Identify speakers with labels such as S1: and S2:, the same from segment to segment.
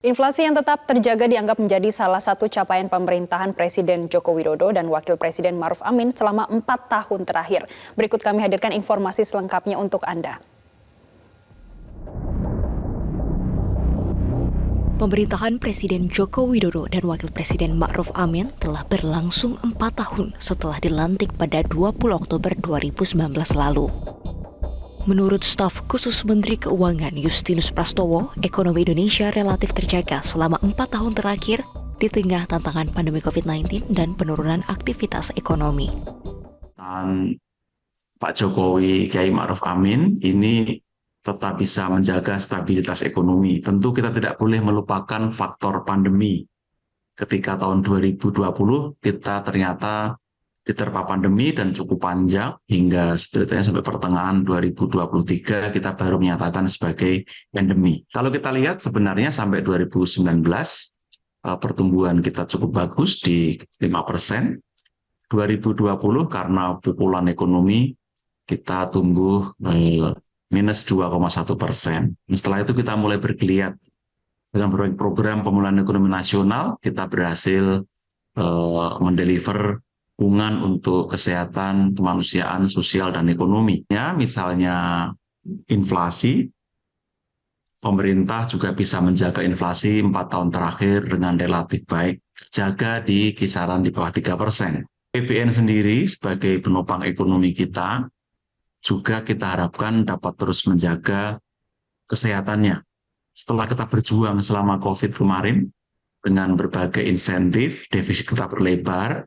S1: Inflasi yang tetap terjaga dianggap menjadi salah satu capaian pemerintahan Presiden Joko Widodo dan Wakil Presiden Ma'ruf Amin selama 4 tahun terakhir. Berikut kami hadirkan informasi selengkapnya untuk Anda.
S2: Pemerintahan Presiden Joko Widodo dan Wakil Presiden Ma'ruf Amin telah berlangsung 4 tahun setelah dilantik pada 20 Oktober 2019 lalu. Menurut staf khusus Menteri Keuangan Justinus Prastowo, ekonomi Indonesia relatif terjaga selama 4 tahun terakhir di tengah tantangan pandemi COVID-19 dan penurunan aktivitas ekonomi.
S3: Pak Jokowi, Kiai Ma'ruf Amin ini tetap bisa menjaga stabilitas ekonomi. Tentu kita tidak boleh melupakan faktor pandemi. Ketika tahun 2020 kita ternyata diterpa pandemi dan cukup panjang hingga setidaknya sampai pertengahan 2023 kita baru menyatakan sebagai endemi. Kalau kita lihat sebenarnya sampai 2019 pertumbuhan kita cukup bagus di 5%. 2020 karena pukulan ekonomi kita tumbuh minus 2,1%. Setelah itu kita mulai bergeliat dengan program pemulihan ekonomi nasional. Kita berhasil mendeliver dukungan untuk kesehatan, kemanusiaan, sosial, dan ekonomi. Ya, misalnya inflasi, pemerintah juga bisa menjaga inflasi 4 tahun terakhir dengan relatif baik, terjaga di kisaran di bawah 3%. APBN sendiri sebagai penopang ekonomi kita, juga kita harapkan dapat terus menjaga kesehatannya. Setelah kita berjuang selama COVID kemarin, dengan berbagai insentif, defisit kita berlebar,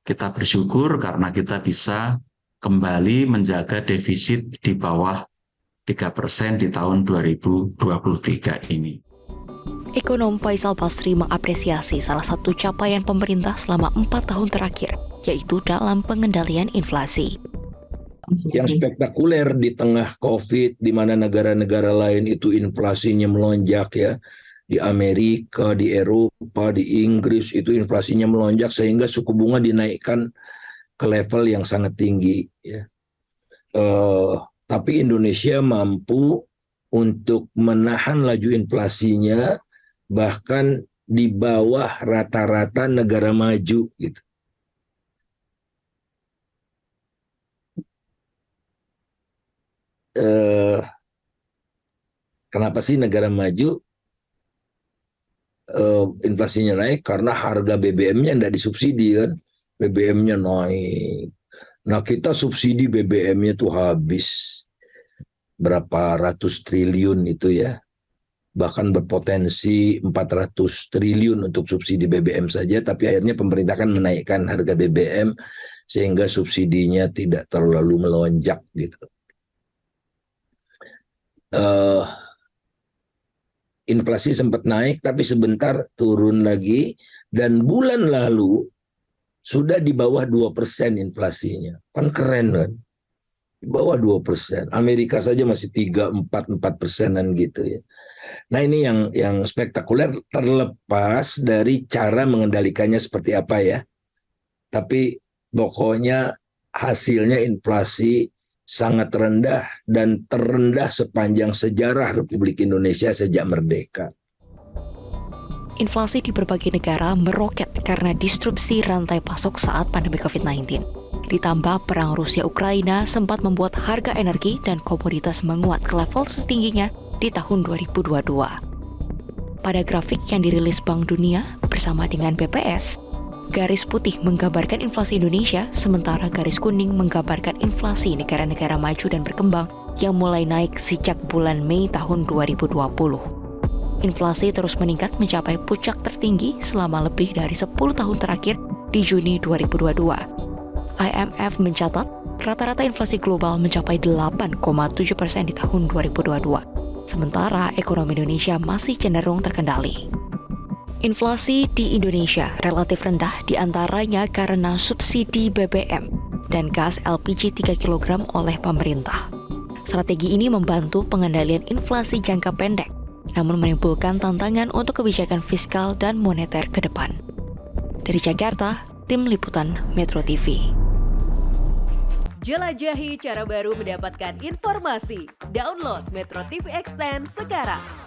S3: kita bersyukur karena kita bisa kembali menjaga defisit di bawah 3% di tahun 2023 ini.
S2: Ekonom Faisal Basri mengapresiasi salah satu capaian pemerintah selama 4 tahun terakhir, yaitu dalam pengendalian inflasi.
S4: Yang spektakuler di tengah COVID, di mana negara-negara lain itu inflasinya melonjak ya. Di Amerika, di Eropa, di Inggris itu inflasinya melonjak sehingga suku bunga dinaikkan ke level yang sangat tinggi. Ya. Tapi Indonesia mampu untuk menahan laju inflasinya bahkan di bawah rata-rata negara maju. Gitu. Kenapa sih negara maju inflasinya naik? Karena harga BBM-nya tidak disubsidi kan, BBM-nya naik. Nah kita subsidi BBM-nya tuh habis berapa ratus triliun itu ya, bahkan berpotensi 400 triliun untuk subsidi BBM saja, tapi akhirnya pemerintah kan menaikkan harga BBM sehingga subsidinya tidak terlalu melonjak gitu. Inflasi sempat naik tapi sebentar turun lagi dan bulan lalu sudah di bawah 2% inflasinya. Kan keren kan? Di bawah 2%. Amerika saja masih 3-4% gitu ya. Nah ini yang spektakuler terlepas dari cara mengendalikannya seperti apa ya. Tapi pokoknya hasilnya inflasi sangat rendah dan terendah sepanjang sejarah Republik Indonesia sejak merdeka.
S2: Inflasi di berbagai negara meroket karena disrupsi rantai pasok saat pandemi COVID-19. Ditambah perang Rusia-Ukraina sempat membuat harga energi dan komoditas menguat ke level tertingginya di tahun 2022. Pada grafik yang dirilis Bank Dunia bersama dengan BPS, garis putih menggambarkan inflasi Indonesia, sementara garis kuning menggambarkan inflasi negara-negara maju dan berkembang yang mulai naik sejak bulan Mei tahun 2020. Inflasi terus meningkat mencapai puncak tertinggi selama lebih dari 10 tahun terakhir di Juni 2022. IMF mencatat rata-rata inflasi global mencapai 8,7% di tahun 2022, sementara ekonomi Indonesia masih cenderung terkendali. Inflasi di Indonesia relatif rendah diantaranya karena subsidi BBM dan gas LPG 3 kg oleh pemerintah. Strategi ini membantu pengendalian inflasi jangka pendek, namun menimbulkan tantangan untuk kebijakan fiskal dan moneter ke depan. Dari Jakarta, Tim Liputan Metro TV.
S5: Jelajahi cara baru mendapatkan informasi. Download Metro TV Extend sekarang.